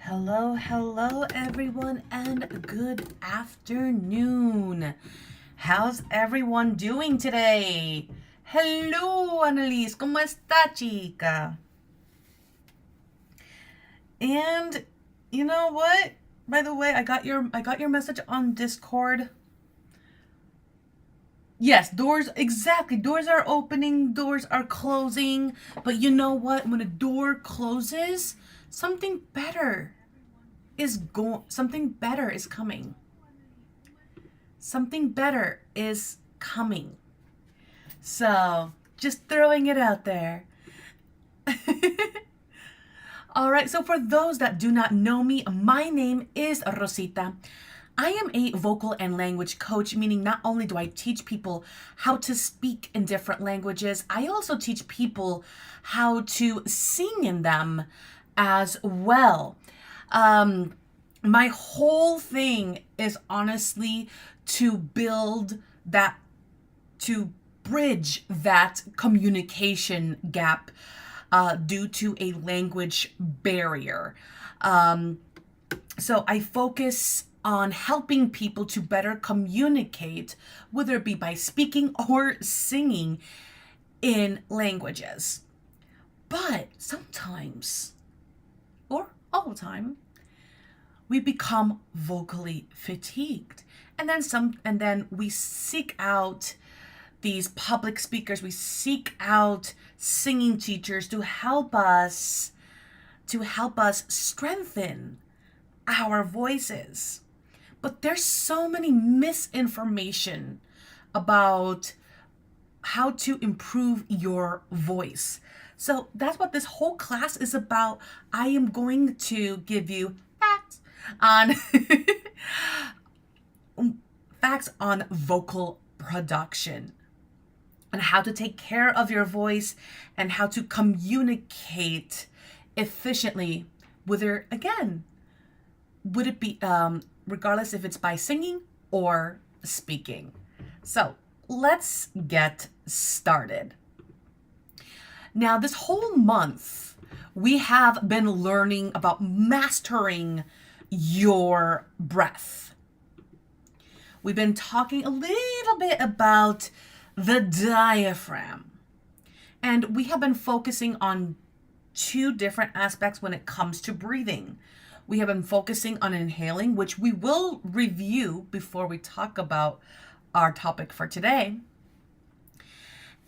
Hello, everyone, and good afternoon. How's everyone doing today? Hello, Annalise. ¿Cómo está, chica? And you know what? By the way, I got your message on Discord. Yes, doors, exactly. Doors are opening, doors are closing. But you know what? When a door closes, something better something better is coming. Something better is coming. So, just throwing it out there. All right, so for those that do not know me, my name is Rosita. I am a vocal and language coach, meaning not only do I teach people how to speak in different languages, I also teach people how to sing in them as well. My whole thing is honestly to bridge that communication gap due to a language barrier. So I focus on helping people to better communicate, whether it be by speaking or singing in languages. But sometimes, or all the time, we become vocally fatigued. And then we seek out these public speakers, we seek out singing teachers to help us strengthen our voices. But there's so many misinformation about how to improve your voice. So that's what this whole class is about. I am going to give you facts on facts on vocal production and how to take care of your voice and how to communicate efficiently, whether, again, would it be regardless if it's by singing or speaking. So let's get started. Now, this whole month, we have been learning about mastering your breath. We've been talking a little bit about the diaphragm. And we have been focusing on two different aspects when it comes to breathing. We have been focusing on inhaling, which we will review before we talk about our topic for today.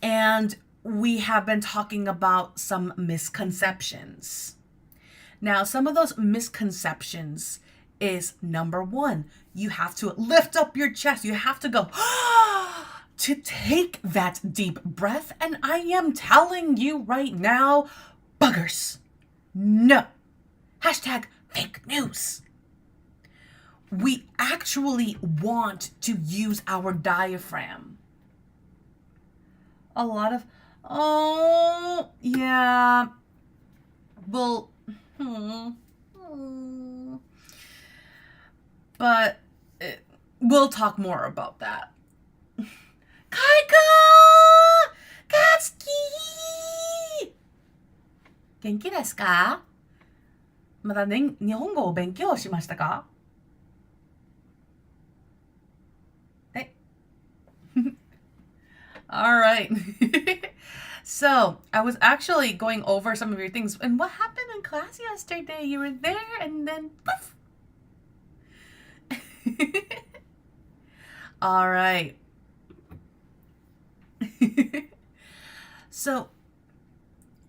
And we have been talking about some misconceptions. Now, some of those misconceptions is number one, you have to lift up your chest. You have to go to take that deep breath. And I am telling you right now, buggers, no. Hashtag fake news. We actually want to use our diaphragm. A lot of, oh, yeah. Well, but we'll talk more about that. Kaika! Katsuki! Genki desu ka? まだね、日本語を勉強しましたか? All right. So I was actually going over some of your things. And what happened in class yesterday? You were there and then poof. All right. So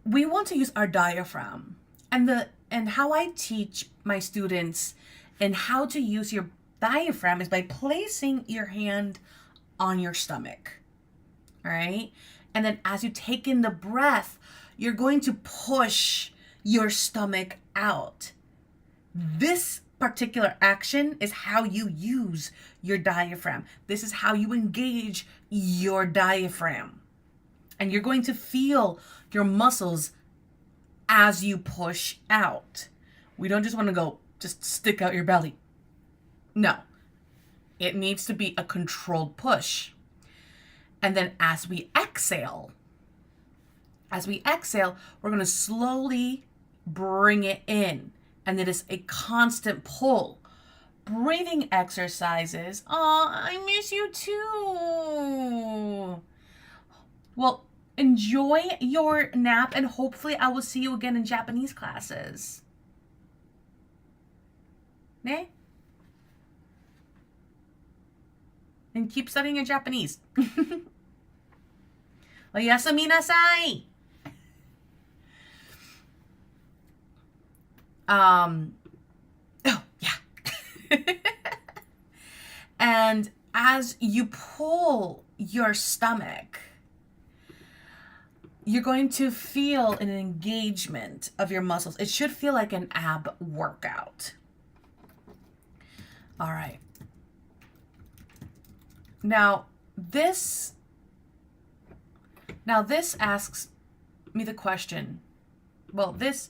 we want to use our diaphragm. And how I teach my students and how to use your diaphragm is by placing your hand on your stomach. All right? And then as you take in the breath, you're going to push your stomach out. This particular action is how you use your diaphragm. This is how you engage your diaphragm. And you're going to feel your muscles as you push out. We don't just want to go, just stick out your belly. No. It needs to be a controlled push. And then as we exhale, we're going to slowly bring it in. and it is a constant pull. Breathing exercises. Oh, I miss you too. Well, enjoy your nap, and hopefully I will see you again in Japanese classes. Ne? And keep studying your Japanese. Oyasumi nasai. Oh, yeah. And as you pull your stomach, you're going to feel an engagement of your muscles. It should feel like an ab workout. All right. Now this asks me the question. Well, this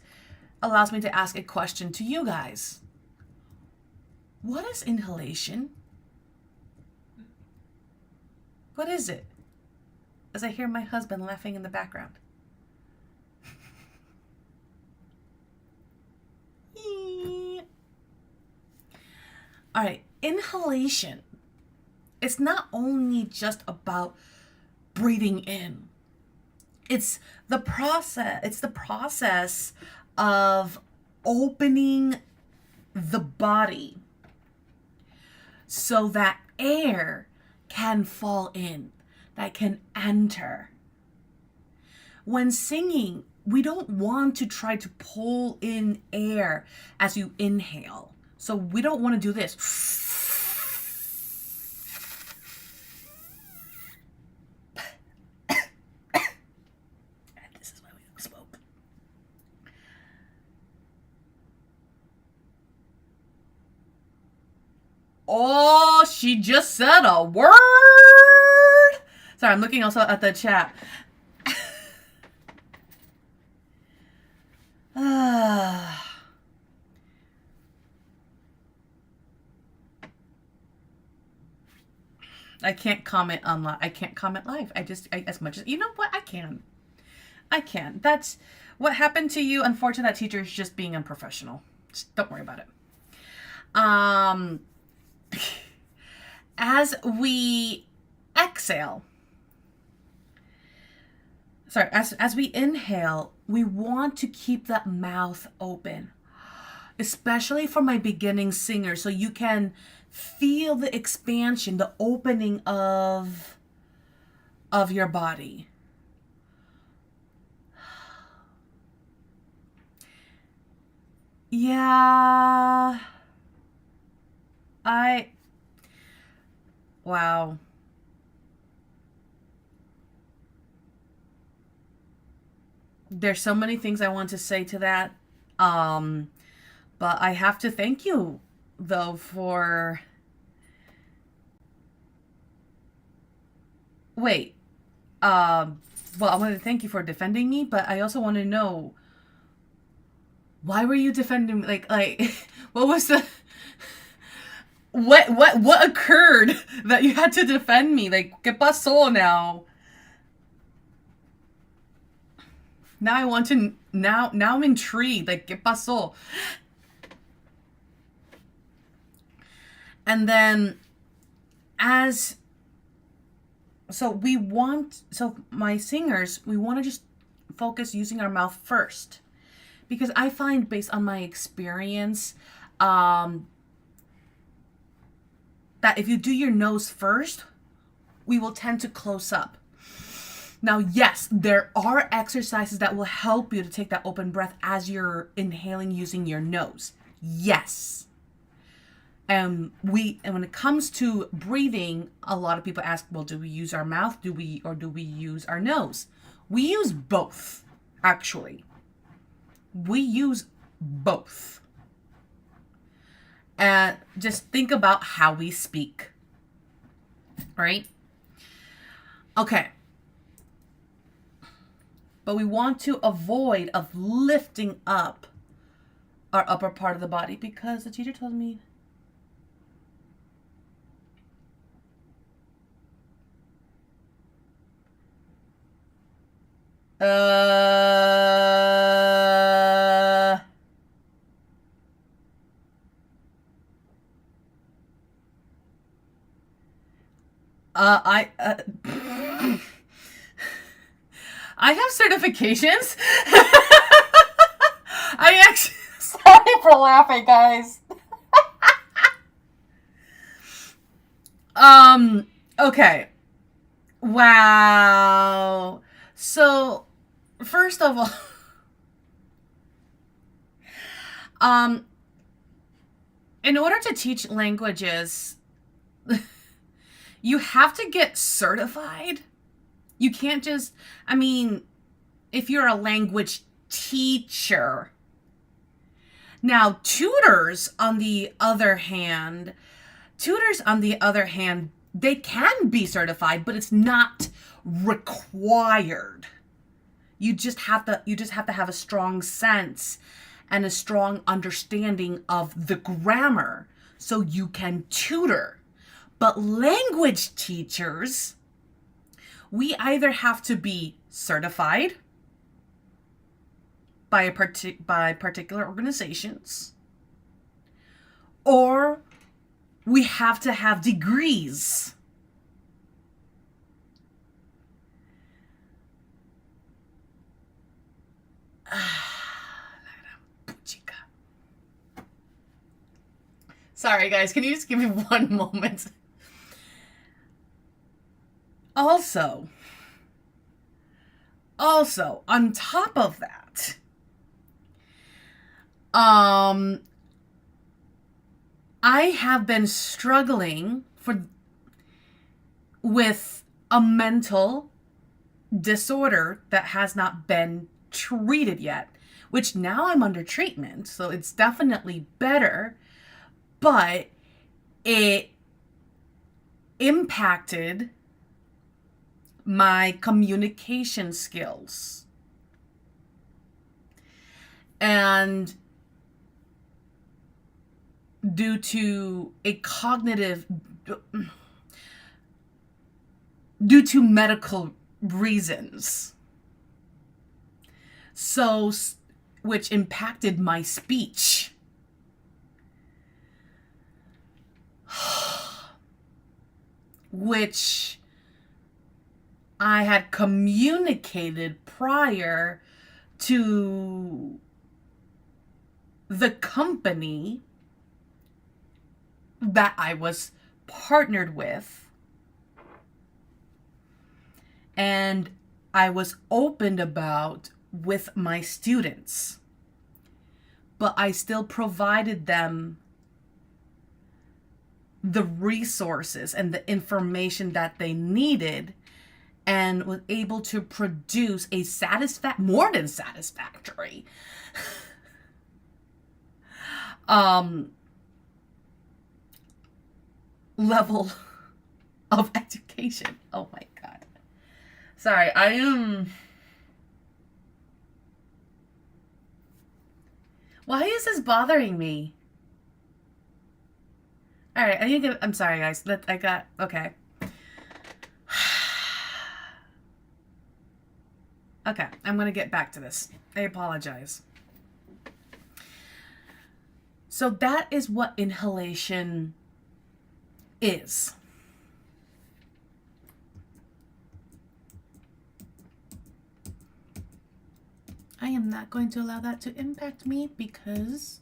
allows me to ask a question to you guys. What is inhalation? What is it? As I hear my husband laughing in the background. All right, inhalation. It's not only just about breathing in. It's the process of opening the body so that air can fall in, that can enter. When singing, we don't want to try to pull in air as you inhale. So we don't want to do this. This is why we don't smoke. Oh, she just said a word. Sorry, I'm looking also at the chat. I can't comment on live. I can't comment live. As much as, you know what? I can. That's what happened to you. Unfortunately, that teacher is just being unprofessional. Just don't worry about it. As we exhale, as we inhale, we want to keep that mouth open, especially for my beginning singers, so you can feel the expansion, the opening of your body. Yeah. Wow. There's so many things I want to say to that. But I have to thank you, though, for... Wait. Well, I want to thank you for defending me, but I also want to know, why were you defending me? Like, what was the... What occurred that you had to defend me? Like, ¿qué pasó now? Now I want to... Now I'm intrigued. Like, ¿qué pasó? And then, so my singers, we want to just focus using our mouth first. Because I find, based on my experience, that if you do your nose first, we will tend to close up. Now, yes, there are exercises that will help you to take that open breath as you're inhaling using your nose. Yes. And when it comes to breathing, a lot of people ask, well, do we use our mouth? Do we use our nose? We use both, actually. We use both. And just think about how we speak. Right? Okay. But we want to avoid of lifting up our upper part of the body, because the teacher told me I have certifications. I actually, sorry for laughing, guys. Okay. Wow. So, first of all, um, in order to teach languages, you have to get certified. You can't just, I mean, if you're a language teacher. Now, tutors on the other hand, they can be certified, but it's not required. You just have to have a strong sense and a strong understanding of the grammar so you can tutor. But language teachers, we either have to be certified by particular organizations, or we have to have degrees. Sorry, guys. Can you just give me one moment? Also, on top of that, I have been struggling with a mental disorder that has not been treated yet, which now I'm under treatment, so it's definitely better, but it impacted my communication skills. And due to medical reasons, so which impacted my speech. Which I had communicated prior to the company that I was partnered with, and I was opened about with my students, but I still provided them the resources and the information that they needed, and was able to produce a more than satisfactory level of education. Oh my God. Sorry, I am. Why is this bothering me? All right, I'm sorry, guys. Okay. Okay, I'm going to get back to this. I apologize. So that is what inhalation is. I am not going to allow that to impact me because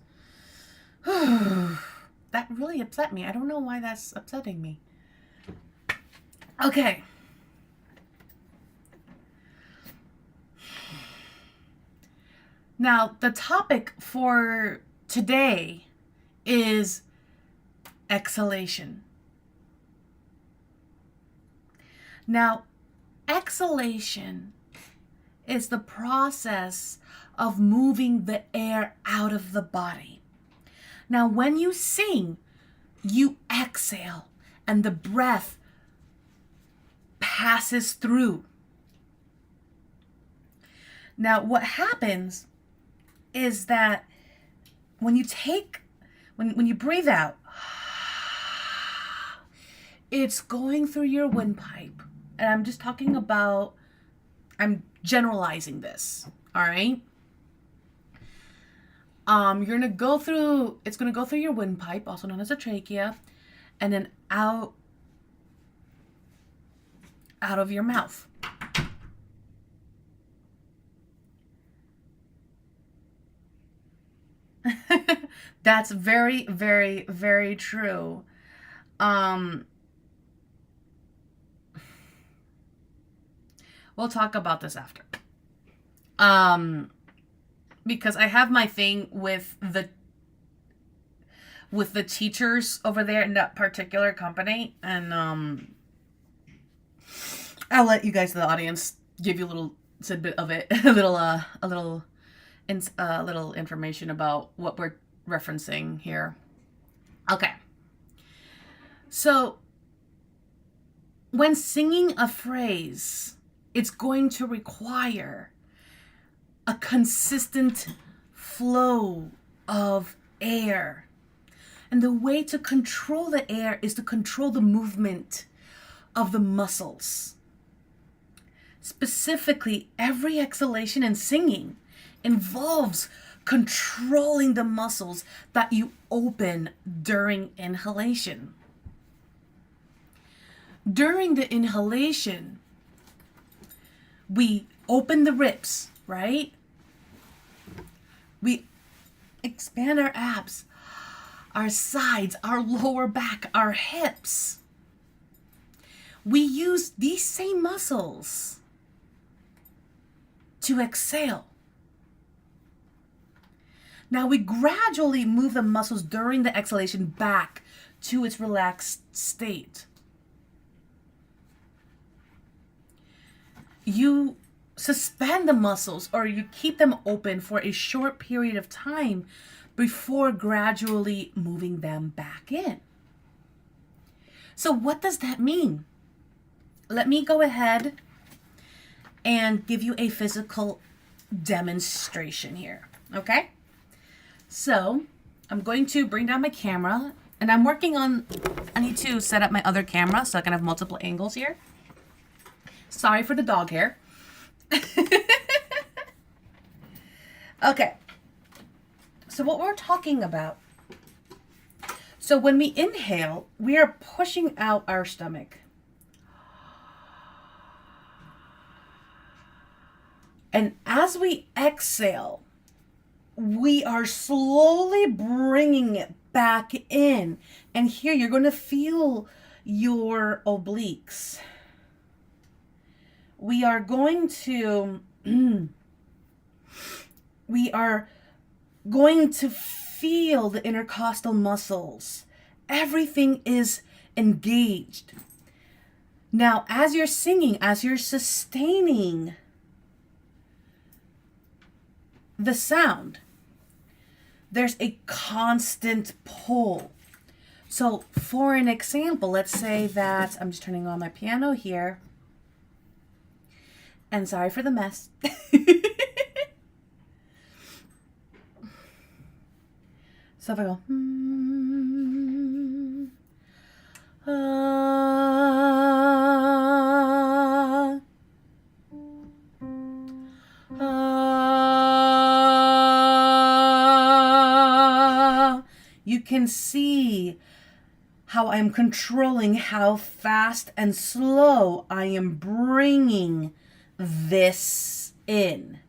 that really upset me. I don't know why that's upsetting me. Okay. Now, the topic for today is exhalation. Now, exhalation is the process of moving the air out of the body. Now, when you sing, you exhale and the breath passes through. Now, what happens is that when you breathe out, it's going through your windpipe. And I'm generalizing this, all right? It's gonna go through your windpipe, also known as a trachea, and then out out of your mouth. That's very, very, very true. We'll talk about this after. Because I have my thing with the teachers over there in that particular company, and I'll let you guys, the audience, give you a little tidbit of it, a little information about what we're referencing here. Okay. So, when singing a phrase, it's going to require a consistent flow of air. And the way to control the air is to control the movement of the muscles. Specifically, every exhalation in singing involves controlling the muscles that you open during inhalation. During the inhalation, we open the ribs, right? We expand our abs, our sides, our lower back, our hips. We use these same muscles to exhale. Now we gradually move the muscles during the exhalation back to its relaxed state. You suspend the muscles, or you keep them open for a short period of time before gradually moving them back in. So what does that mean? Let me go ahead and give you a physical demonstration here, okay? So I'm going to bring down my camera, and I need to set up my other camera so I can have multiple angles here. Sorry for the dog hair. Okay. So what we're talking about. So when we inhale, we are pushing out our stomach. And as we exhale, we are slowly bringing it back in. And here you're going to feel your obliques. We are going to feel the intercostal muscles. Everything is engaged. Now, as you're singing, as you're sustaining the sound, there's a constant pull. So, for an example, let's say that I'm just turning on my piano here. And sorry for the mess. So if I go, you can see how I'm controlling how fast and slow I am bringing this in.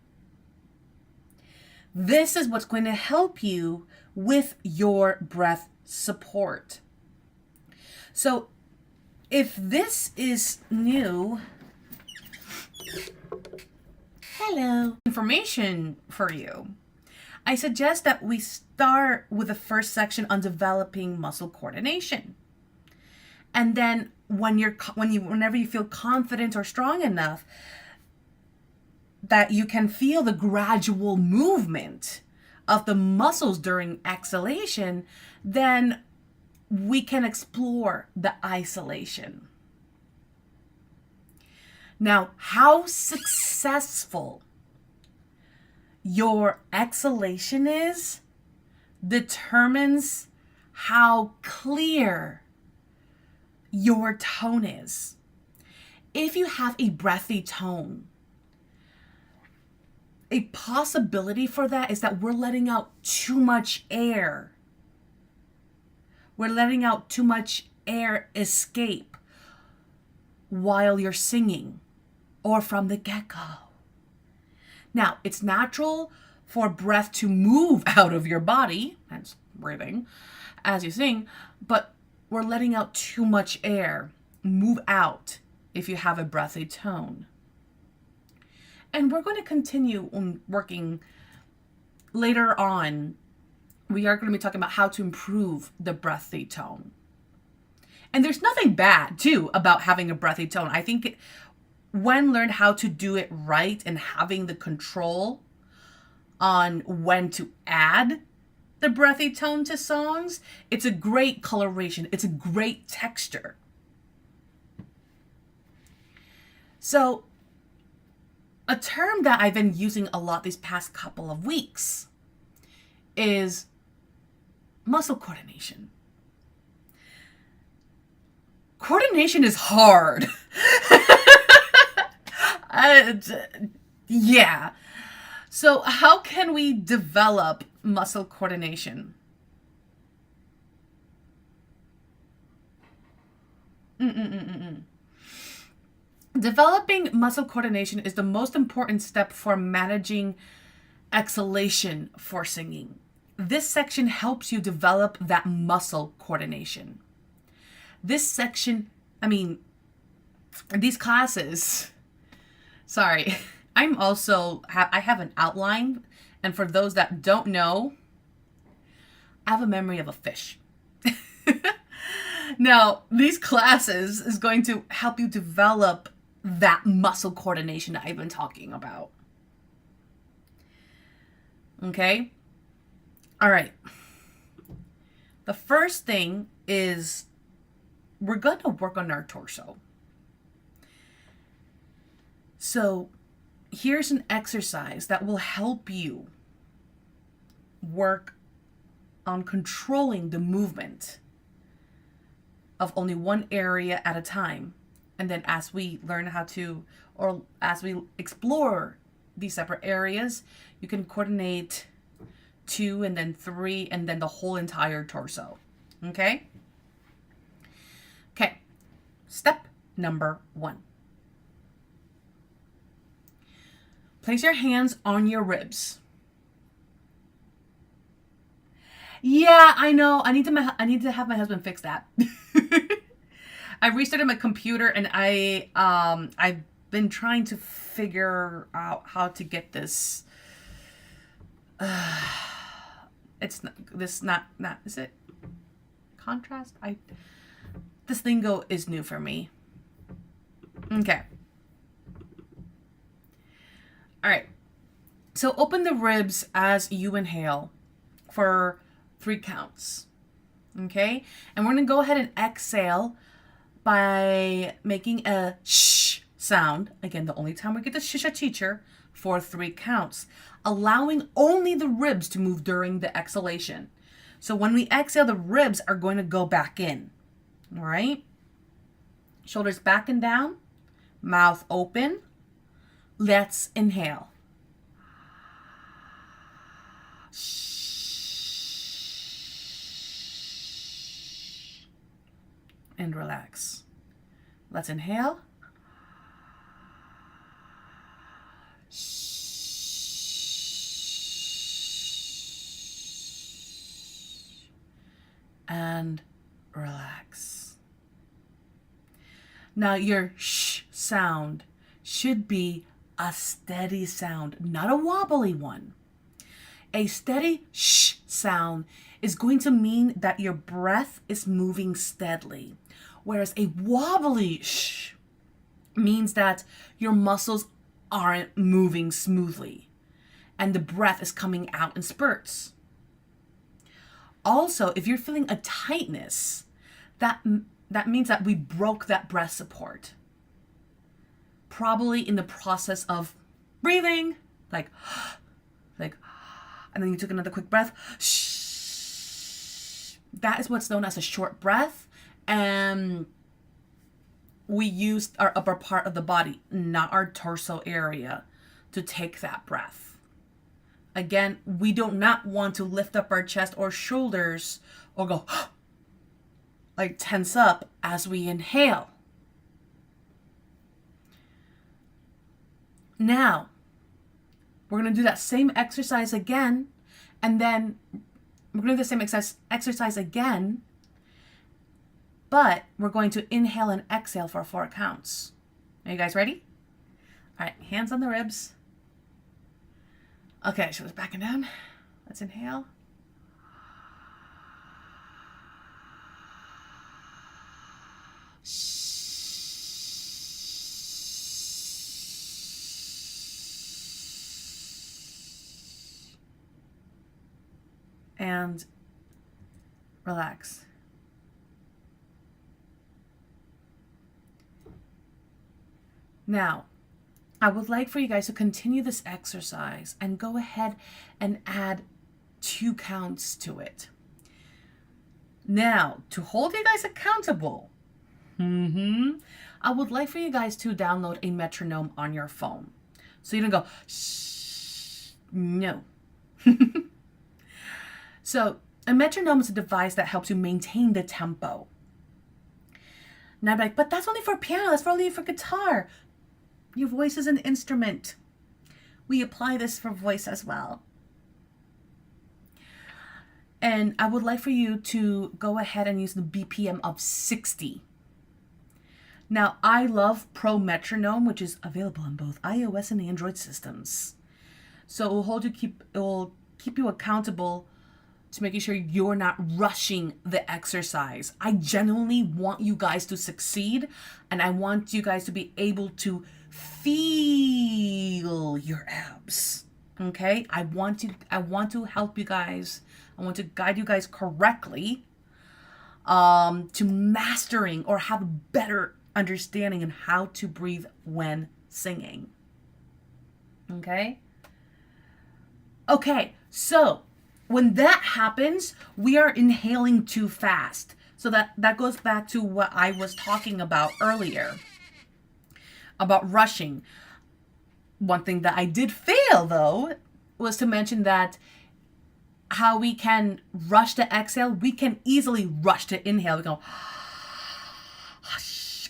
This is what's going to help you with your breath support. So if this is new, hello, information for you, I suggest that we start with the first section on developing muscle coordination. And then whenever you feel confident or strong enough that you can feel the gradual movement of the muscles during exhalation, then we can explore the isolation. Now, how successful your exhalation is determines how clear your tone is. If you have a breathy tone, a possibility for that is that we're letting out too much air. We're letting out too much air escape. while you're singing or from the get-go. Now, it's natural for breath to move out of your body, hence breathing, as you sing, but we're letting out too much air. Move out if you have a breathy tone. And we're going to continue on working later on. We are going to be talking about how to improve the breathy tone. And there's nothing bad, too, about having a breathy tone. I think when learned how to do it right and having the control on when to add the breathy tone to songs, it's a great coloration. It's a great texture. So, a term that I've been using a lot these past couple of weeks is muscle coordination. Coordination is hard. Yeah. So how can we develop muscle coordination? Developing muscle coordination is the most important step for managing exhalation for singing. This section helps you develop that muscle coordination. These classes, sorry, I have an outline, and for those that don't know, I have a memory of a fish. Now, these classes is going to help you develop that muscle coordination that I've been talking about. Okay? All right. The first thing is we're going to work on our torso. So here's an exercise that will help you work on controlling the movement of only one area at a time. And then as we learn how to, or as we explore these separate areas, you can coordinate 2 and then 3 and then the whole entire torso. Okay? Okay. Step number 1. Place your hands on your ribs. Yeah, I know. I need to have my husband fix that. I restarted my computer and I've been trying to figure out how to get this. It's not is it contrast? This lingo is new for me. Okay. All right. So open the ribs as you inhale for 3 counts. Okay? And we're going to go ahead and exhale by making a shh sound. Again, the only time we get to shush a teacher, for 3 counts, allowing only the ribs to move during the exhalation. So when we exhale, the ribs are going to go back in. All right? Shoulders back and down, mouth open. Let's inhale. And relax. Let's inhale. And relax. Now your shh sound should be a steady sound, not a wobbly one. A steady shh sound is going to mean that your breath is moving steadily, whereas a wobbly shh means that your muscles aren't moving smoothly and the breath is coming out in spurts. Also, if you're feeling a tightness, that means that we broke that breath support. Probably in the process of breathing, like, and then you took another quick breath. That is what's known as a short breath. And we used our upper part of the body, not our torso area, to take that breath. Again, we do not want to lift up our chest or shoulders or go like tense up as we inhale. Now, we're going to do that same exercise again, and then we're going to do the same exercise again, but we're going to inhale and exhale for 4 counts. Are you guys ready? All right, hands on the ribs. Okay, shoulders back and down. Let's inhale. And relax. Now, I would like for you guys to continue this exercise and go ahead and add 2 counts to it. Now, to hold you guys accountable, I would like for you guys to download a metronome on your phone. So you don't go, shh, no. So a metronome is a device that helps you maintain the tempo. Now I'm like, but that's only for piano, that's only for guitar. Your voice is an instrument. We apply this for voice as well. And I would like for you to go ahead and use the BPM of 60. Now, I love Pro Metronome, which is available on both iOS and Android systems. So it will keep you accountable to making sure you're not rushing the exercise. I genuinely want you guys to succeed, and I want you guys to be able to feel your abs. Okay? I want to help you guys. I want to guide you guys correctly to mastering or have a better understanding in how to breathe when singing. Okay? Okay, so when that happens, we are inhaling too fast. So that goes back to what I was talking about earlier, about rushing. One thing that I did fail, though, was to mention that how we can rush to exhale, we can easily rush to inhale. We go,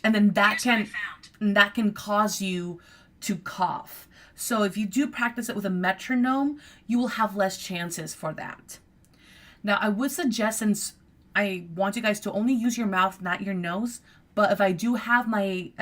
and then that can cause you to cough. So if you do practice it with a metronome, you will have less chances for that. Now, I would suggest, since I want you guys to only use your mouth, not your nose, but if I do have my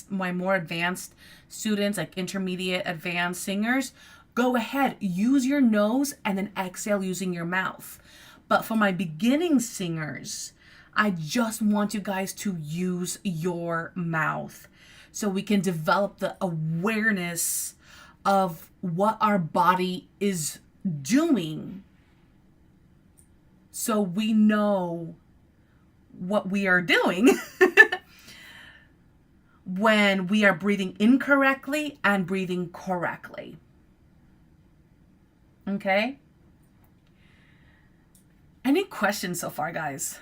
more advanced students, like intermediate, advanced singers, go ahead, use your nose and then exhale using your mouth. But for my beginning singers, I just want you guys to use your mouth so we can develop the awareness of what our body is doing, so we know what we are doing when we are breathing incorrectly and breathing correctly. Okay? Any questions so far, guys?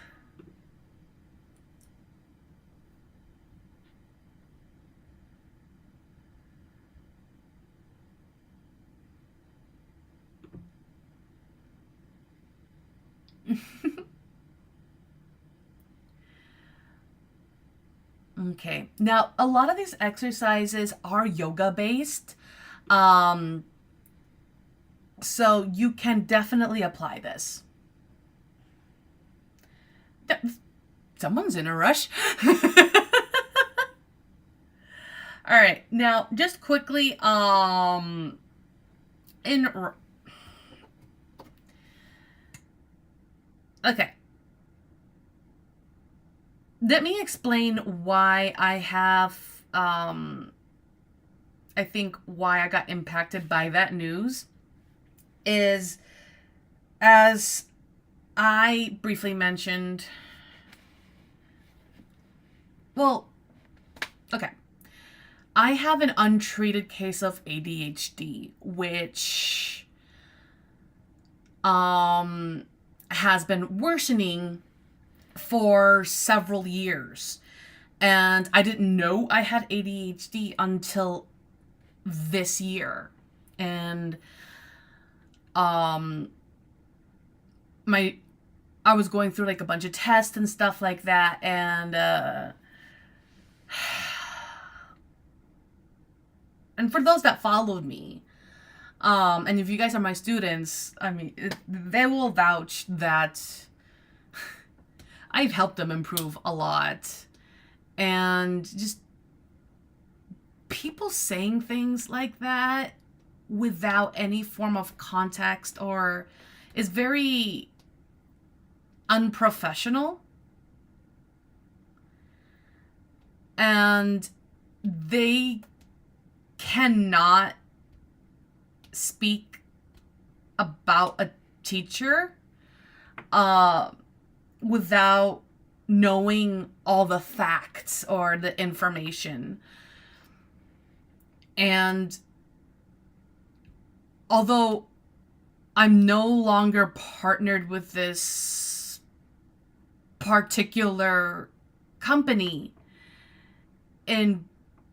Okay. Now, a lot of these exercises are yoga based. So you can definitely apply this. Someone's in a rush. All right. Now, just quickly, okay. Let me explain why I have, I think why I got impacted by that news is, as I briefly mentioned, well, okay. I have an untreated case of ADHD, which has been worsening for several years. And I didn't know I had ADHD until this year. And I was going through like a bunch of tests and stuff like that, and and for those that followed me, and if you guys are my students, I mean, they will vouch that I've helped them improve a lot. And just people saying things like that without any form of context or is very unprofessional. And they cannot speak about a teacher without knowing all the facts or the information. And although I'm no longer partnered with this particular company in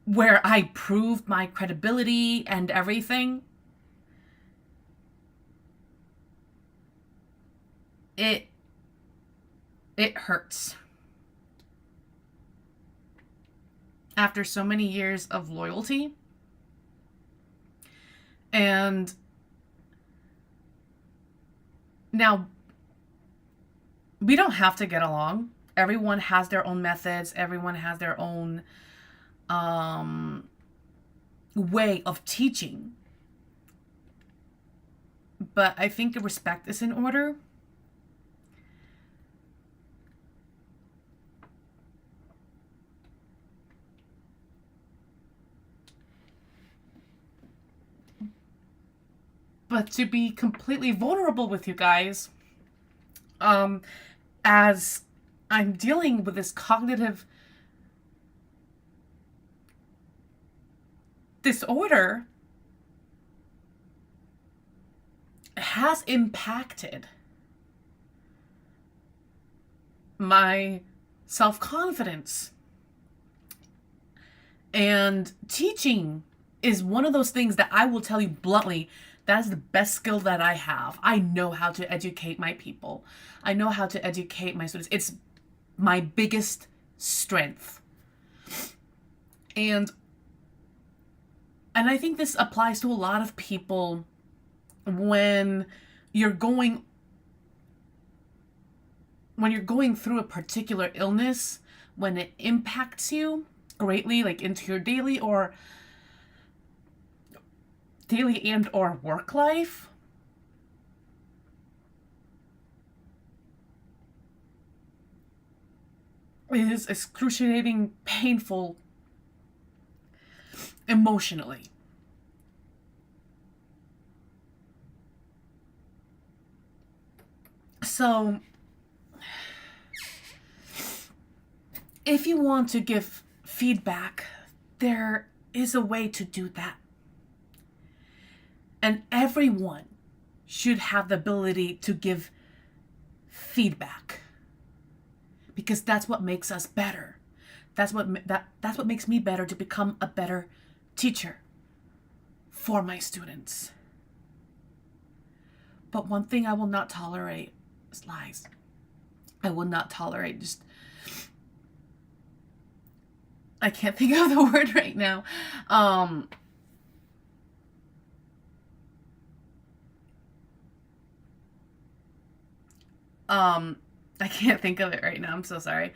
where I proved my credibility and everything, it hurts. After so many years of loyalty. And now, we don't have to get along. Everyone has their own methods. Everyone has their own way of teaching. But I think respect is in order. But to be completely vulnerable with you guys, as I'm dealing with this cognitive disorder, has impacted my self-confidence. And teaching is one of those things that I will tell you bluntly, that is the best skill that I have. I know how to educate my people. I know how to educate my students. It's my biggest strength. And I think this applies to a lot of people when you're going through a particular illness, when it impacts you greatly, like into your daily and or work life. It is excruciating, painful, emotionally. So, if you want to give feedback, there is a way to do that. And everyone should have the ability to give feedback, because that's what makes us better. That's what makes me better, to become a better teacher for my students. But one thing I will not tolerate is lies. I will not tolerate I can't think of the word right now. I can't think of it right now. I'm so sorry.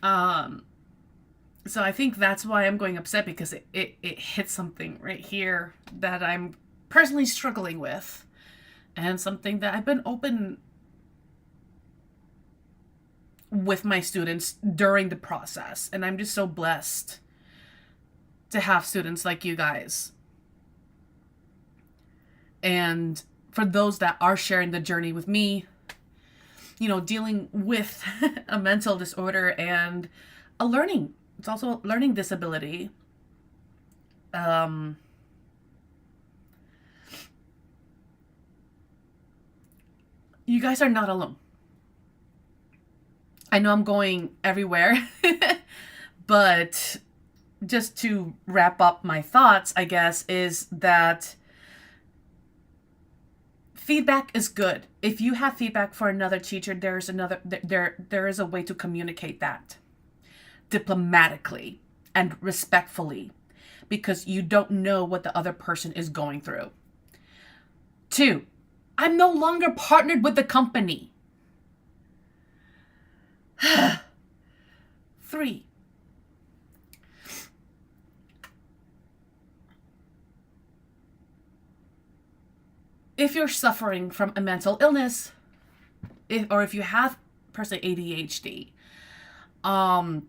So I think that's why I'm going upset, because it hits something right here that I'm personally struggling with, and something that I've been open with my students during the process. And I'm just so blessed to have students like you guys. And for those that are sharing the journey with me, dealing with a mental disorder and it's also a learning disability. You guys are not alone. I know I'm going everywhere, but just to wrap up my thoughts, I guess, is that feedback is good. If you have feedback for another teacher, there is a way to communicate that diplomatically and respectfully, because you don't know what the other person is going through. 2, I'm no longer partnered with the company. 3, if you're suffering from a mental illness, or if you have personally ADHD, all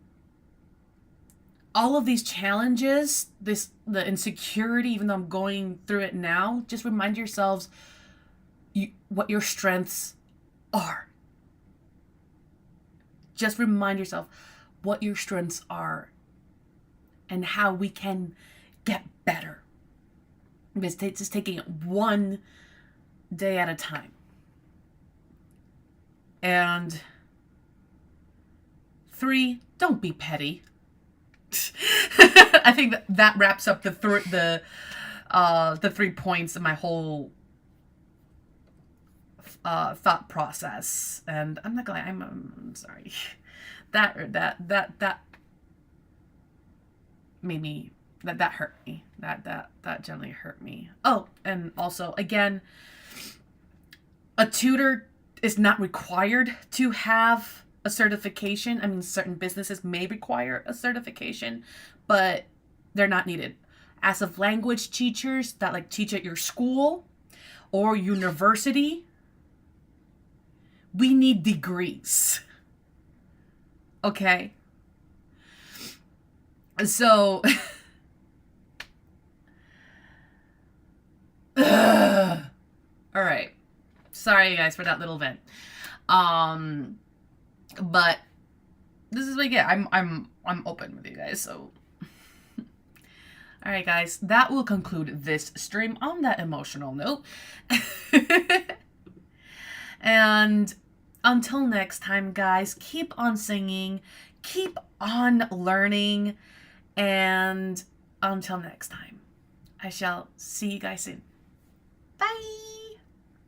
of these challenges, the insecurity, even though I'm going through it now, just remind yourselves what your strengths are. Just remind yourself what your strengths are and how we can get better. It's just taking it one day at a time. And 3, don't be petty. I think that wraps up the 3 points of my whole thought process. And I'm not gonna. I'm sorry. That made me. That hurt me. That generally hurt me. Oh, and also again, a tutor is not required to have a certification. I mean, certain businesses may require a certification, but they're not needed. As of language teachers that like teach at your school or university, we need degrees. Okay? So, all right. Sorry guys for that little vent. But this is what I get. I'm open with you guys, so all right guys, that will conclude this stream on that emotional note. And until next time guys, keep on singing, keep on learning, and until next time, I shall see you guys soon. Bye.